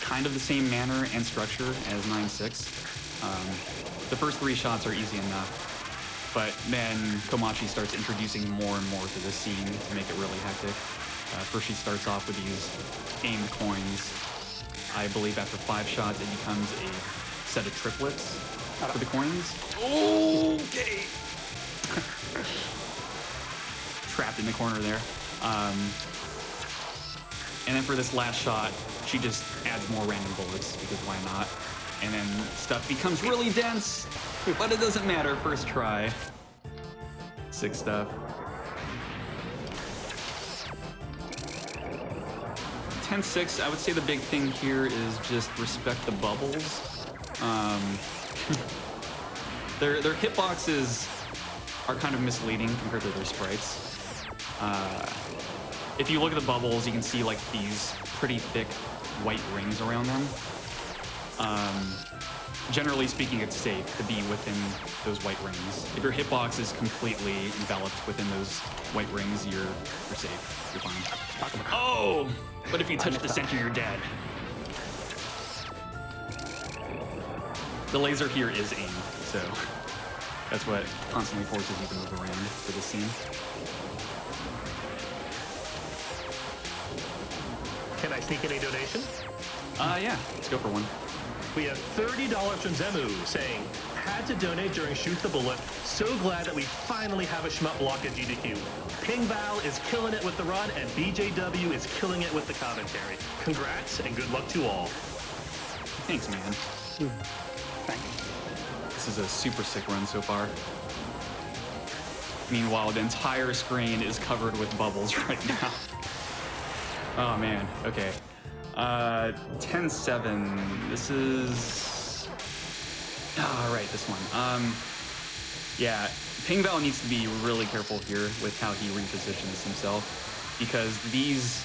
[SPEAKER 2] kind of the same manner and structure as 9-6. The first three shots are easy enough, but then Komachi starts introducing more and more to this scene to make it really hectic. First she starts off with these aimed coins. I believe after 5 shots it becomes a set of triplets for the coins. Okay. Trapped in the corner there. And then for this last shot, she just adds more random bullets, because why not? And then stuff becomes really dense, but it doesn't matter, first try. Sick stuff. 10-6, I would say the big thing here is just respect the bubbles. Their hitboxes are kind of misleading compared to their sprites. If you look at the bubbles, you can see like these pretty thick white rings around them. Generally speaking, it's safe to be within those white rings. If your hitbox is completely enveloped within those white rings, you're safe. You're fine. Oh! But if you touch the center, you're dead. The laser here is aimed, so That's what constantly forces you to move around for this scene.
[SPEAKER 1] Can I sneak in a donation?
[SPEAKER 2] Yeah, let's go for one.
[SPEAKER 1] We have $30 from Zemu saying, had to donate during Shoot the Bullet. So glad that we finally have a shmup block at GDQ. Pingval is killing it with the run, and BJW is killing it with the commentary. Congrats, and good luck to all.
[SPEAKER 2] Thanks, man.
[SPEAKER 3] Thanks.
[SPEAKER 2] This is a super sick run so far. Meanwhile, the entire screen is covered with bubbles right now. Oh man, okay. 10-7, this is... Oh, right, this one. Yeah, Pingval needs to be really careful here with how he repositions himself, because these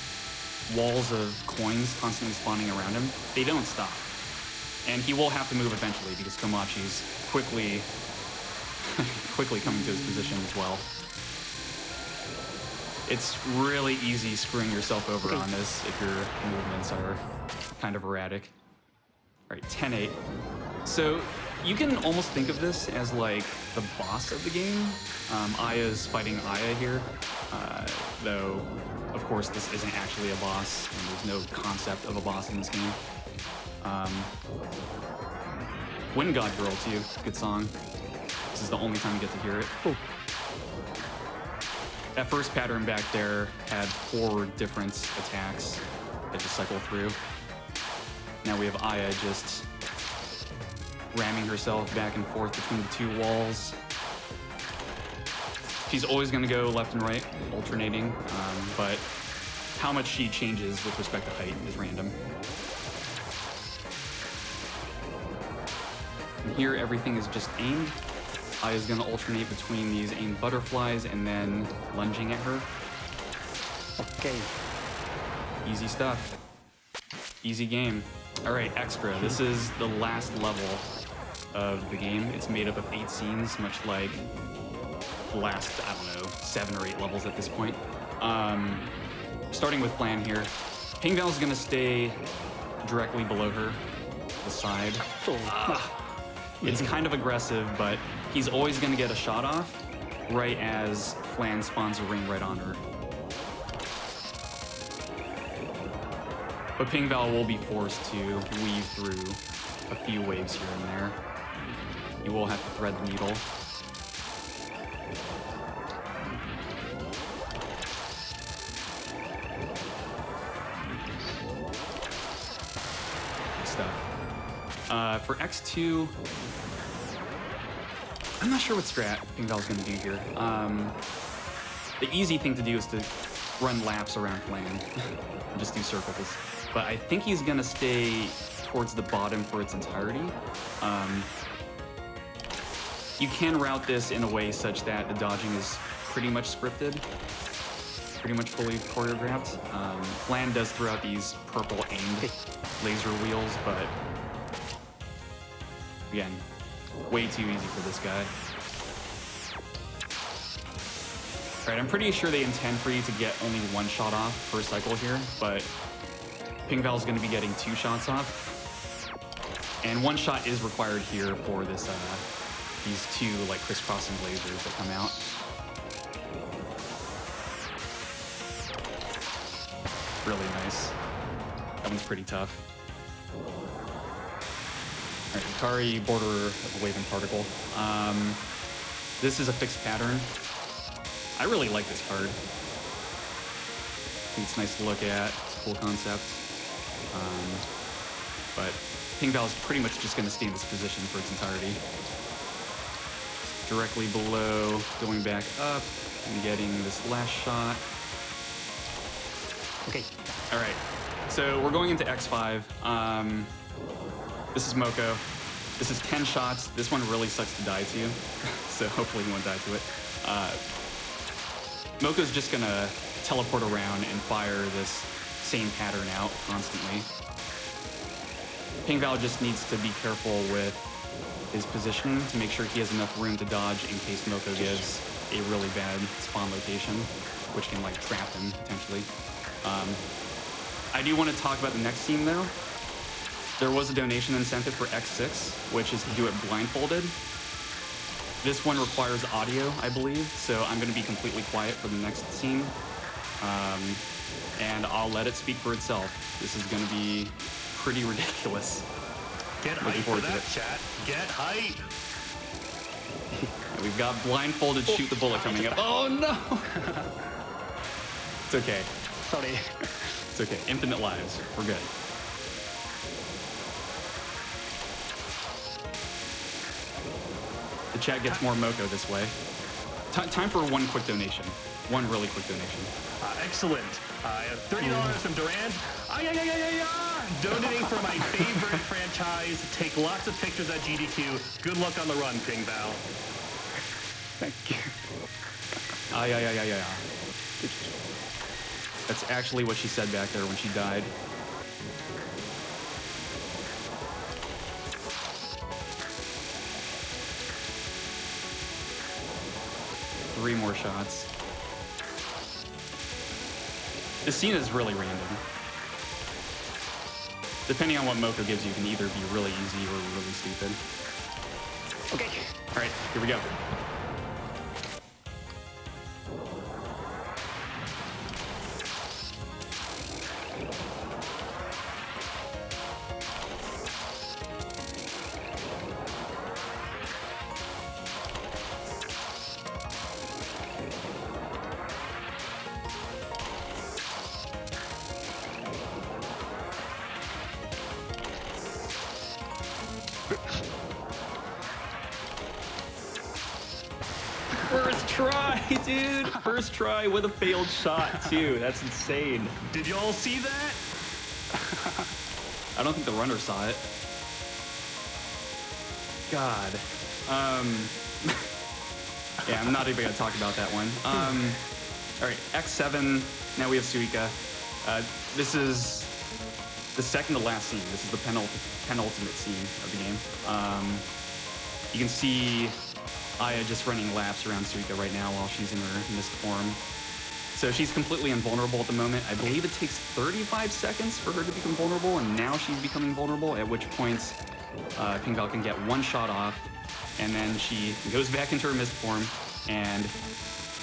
[SPEAKER 2] walls of coins constantly spawning around him, they don't stop. And he will have to move eventually because Komachi's quickly coming to his position as well. It's really easy screwing yourself over on this if your movements are kind of erratic. All right, 10-8. So you can almost think of this as like the boss of the game. Aya's fighting Aya here, though of course this isn't actually a boss, and there's no concept of a boss in this game. Wind God Girl too, good song. This is the only time you get to hear it.
[SPEAKER 3] Oh.
[SPEAKER 2] That first pattern back there had 4 different attacks that just cycle through. Now we have Aya just ramming herself back and forth between the 2 walls. She's always going to go left and right, alternating, but how much she changes with respect to height is random. And here everything is just aimed. Aya's gonna alternate between these aimed butterflies and then lunging at her.
[SPEAKER 3] Okay.
[SPEAKER 2] Easy stuff. Easy game. All right, extra. This is the last level of the game. It's made up of 8 scenes, much like the last, I don't know, 7 or 8 levels at this point. Starting with Flan here. Pingval's gonna stay directly below her, the side. It's kind of aggressive, but he's always going to get a shot off right as Flan spawns a ring right on her. But Pingval will be forced to weave through a few waves here and there. You will have to thread the needle. Good stuff. For X2, I'm not sure what strat Pingval's gonna do here. The easy thing to do is to run laps around Flan and just do circles. But I think he's gonna stay towards the bottom for its entirety. You can route this in a way such that the dodging is pretty much scripted, pretty much fully choreographed. Flan does throw out these purple aimed laser wheels, but again, way too easy for this guy. All right, I'm pretty sure they intend for you to get only 1 shot off per cycle here, but Pingval's gonna be getting 2 shots off. And 1 shot is required here for this, these 2 like crisscrossing lasers that come out. Really nice. That one's pretty tough. All right, Ikari, Border of a Wave and Particle. This is a fixed pattern. I really like this card. I think it's nice to look at. It's a cool concept. But Pingval's pretty much just going to stay in this position for its entirety. Directly below, going back up, and getting this last shot.
[SPEAKER 3] Okay.
[SPEAKER 2] All right, so we're going into X5. This is Moko. This is 10 shots. This one really sucks to die to, so hopefully you won't die to it. Moko's just gonna teleport around and fire this same pattern out constantly. Pingval just needs to be careful with his positioning to make sure he has enough room to dodge in case Moko gives a really bad spawn location, which can like trap him potentially. I do want to talk about the next scene though. There was a donation incentive for X6, which is to do it blindfolded. This one requires audio, I believe, so I'm going to be completely quiet for the next scene. And I'll let it speak for itself. This is going to be pretty ridiculous.
[SPEAKER 1] Get hype for that, chat. Get hype.
[SPEAKER 2] And we've got blindfolded shoot the bullet coming up. Oh no! It's okay.
[SPEAKER 3] Sorry.
[SPEAKER 2] It's okay. Infinite lives. We're good. The chat gets more Moko this way. Time for one quick donation. One really quick donation.
[SPEAKER 1] Excellent. I have $30 from Durand. Donating for my favorite franchise. Take lots of pictures at GDQ. Good luck on the run, pingval.
[SPEAKER 3] Thank you.
[SPEAKER 2] That's actually what she said back there when she died. Three more shots. This scene is really random. Depending on what Moko gives you, can either be really easy or really stupid.
[SPEAKER 3] Okay.
[SPEAKER 2] All right, here we go. First try, dude! First try with a failed shot, too. That's insane.
[SPEAKER 1] Did y'all see that?
[SPEAKER 2] I don't think the runner saw it. God. Yeah, I'm not even gonna talk about that one. All right, X7. Now we have Suika. This is the second to last scene. This is the penultimate scene of the game. You can see Aya just running laps around Suika right now while she's in her mist form. So she's completely invulnerable at the moment. I believe it takes 35 seconds for her to become vulnerable, and now she's becoming vulnerable, at which point pingval can get one shot off, and then she goes back into her mist form, and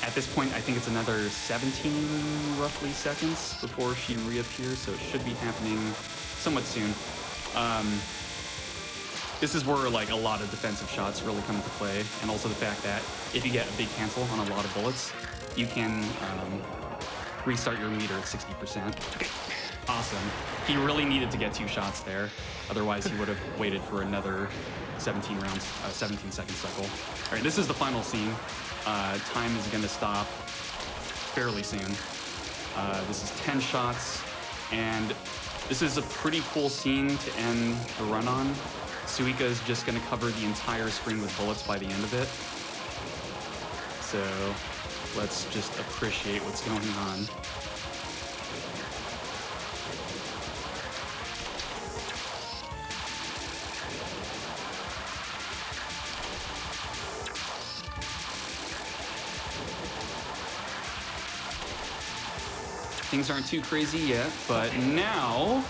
[SPEAKER 2] at this point, I think it's another 17, roughly, seconds before she reappears, so it should be happening somewhat soon. This is where like a lot of defensive shots really come into play, and also the fact that if you get a big cancel on a lot of bullets, you can restart your meter at 60%. Awesome. He really needed to get 2 shots there, otherwise he would have waited for another 17 rounds, 17 second cycle. All right, this is the final scene. Time is gonna stop fairly soon. This is 10 shots, and this is a pretty cool scene to end the run on. Suika is just gonna cover the entire screen with bullets by the end of it. So let's just appreciate what's going on. Things aren't too crazy yet, but now,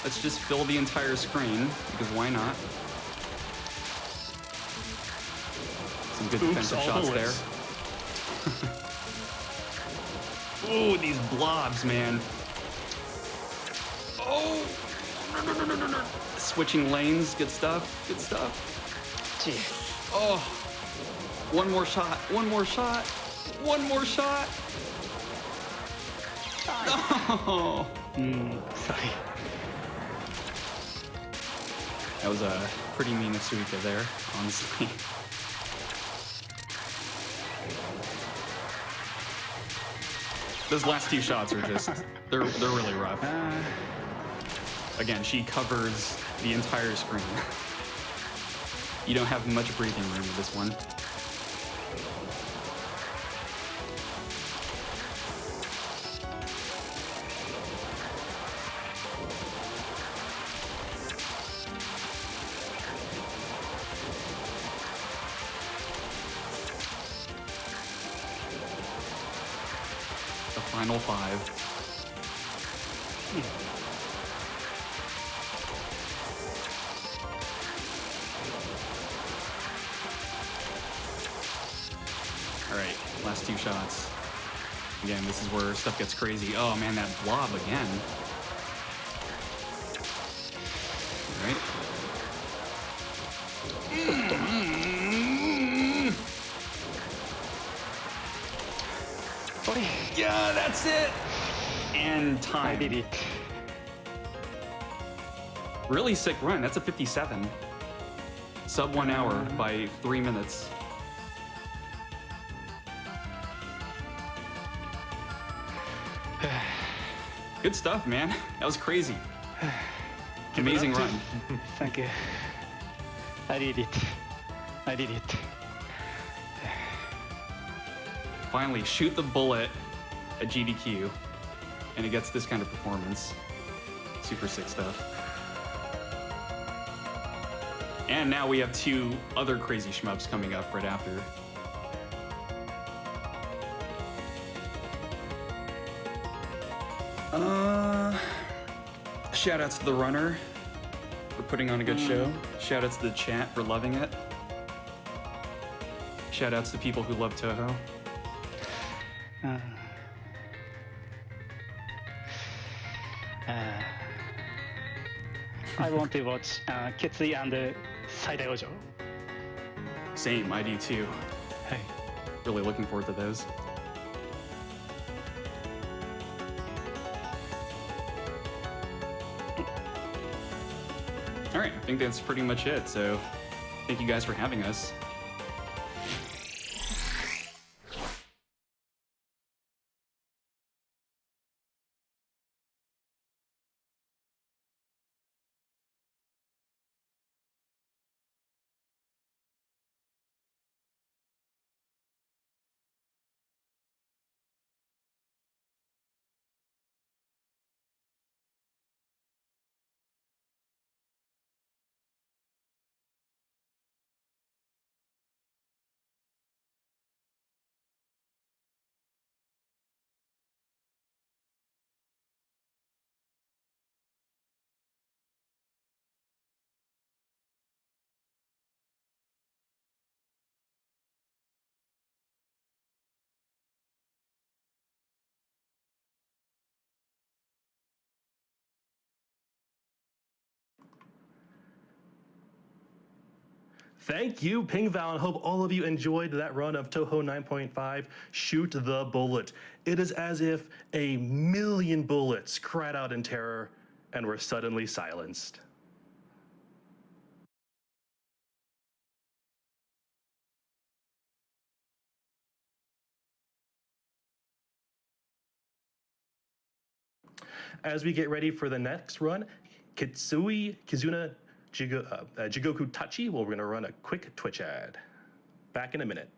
[SPEAKER 2] let's just fill the entire screen, because why not? Some good defensive shots there. Ooh, these blobs, man. Oh! Switching lanes, good stuff, good stuff.
[SPEAKER 3] Gee.
[SPEAKER 2] Oh! One more shot, one more shot, one more shot! Oh!
[SPEAKER 3] Sorry.
[SPEAKER 2] That was a pretty mean of Suika there, honestly. Those last 2 shots are just, they're really rough. Again, she covers the entire screen. You don't have much breathing room with this one. Final 5. All right, last two shots. Again, this is where stuff gets crazy. Oh man, that blob again. All right. Yeah, that's it. And time.
[SPEAKER 3] I did it.
[SPEAKER 2] Really sick run. That's a 57. Sub 1 hour by 3 minutes. Good stuff, man. That was crazy. Amazing run.
[SPEAKER 3] Thank you. I did it. I did it.
[SPEAKER 2] Finally, shoot the bullet at GDQ, and it gets this kind of performance. Super sick stuff. And now we have two other crazy shmups coming up right after. Shout outs to the runner for putting on a good show. Shout outs to the chat for loving it. Shout outs to people who love Touhou.
[SPEAKER 3] I want to watch Kitsui and Saidaojo.
[SPEAKER 2] Same, I do too.
[SPEAKER 3] Hey.
[SPEAKER 2] Really looking forward to those. All right, I think that's pretty much it. So thank you guys for having us.
[SPEAKER 1] Thank you, pingval, and hope all of you enjoyed that run of Touhou 9.5, Shoot the Bullet. It is as if a million bullets cried out in terror and were suddenly silenced. As we get ready for the next run, Kizuna Jigoku Tachi, well, we're going to run a quick Twitch ad. Back in a minute.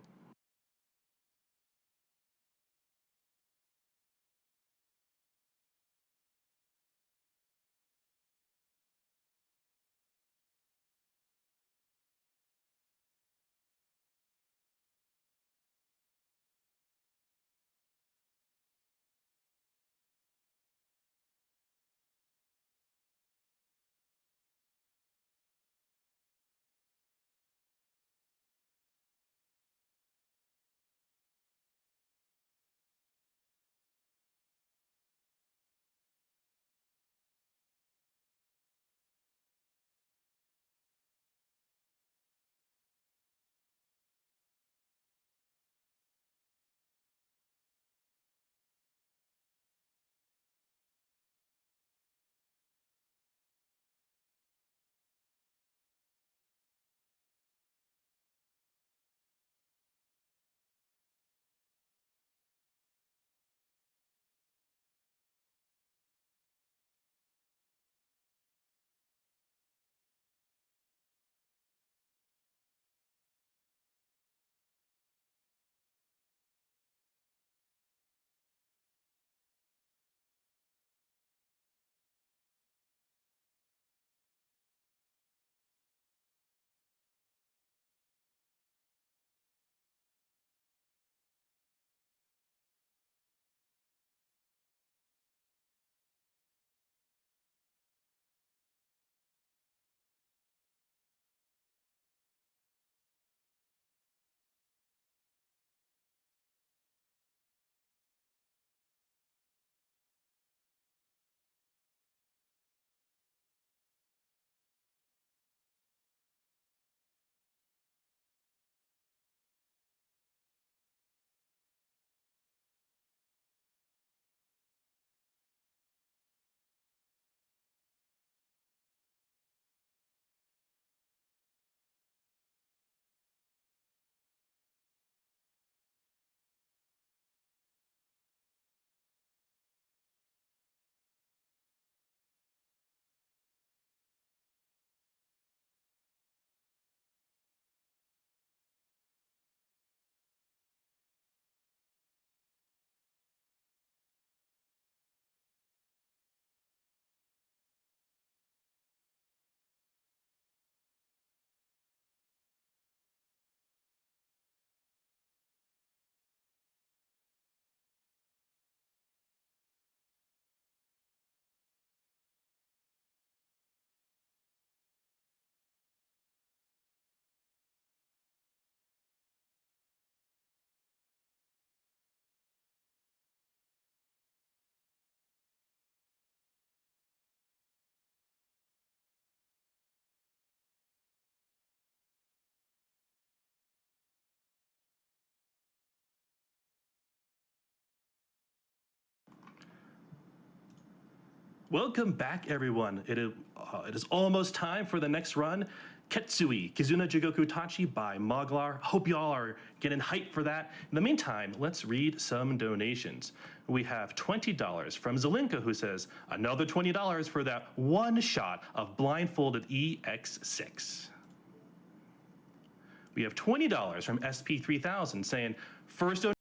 [SPEAKER 1] Welcome back, everyone. It is almost time for the next run. Ketsui, Kizuna Jigoku Tachi by Moglar. Hope you all are getting hyped for that. In the meantime, let's read some donations. We have $20 from Zelinka, who says, another $20 for that one shot of blindfolded EX6. We have $20 from SP3000 saying, first donation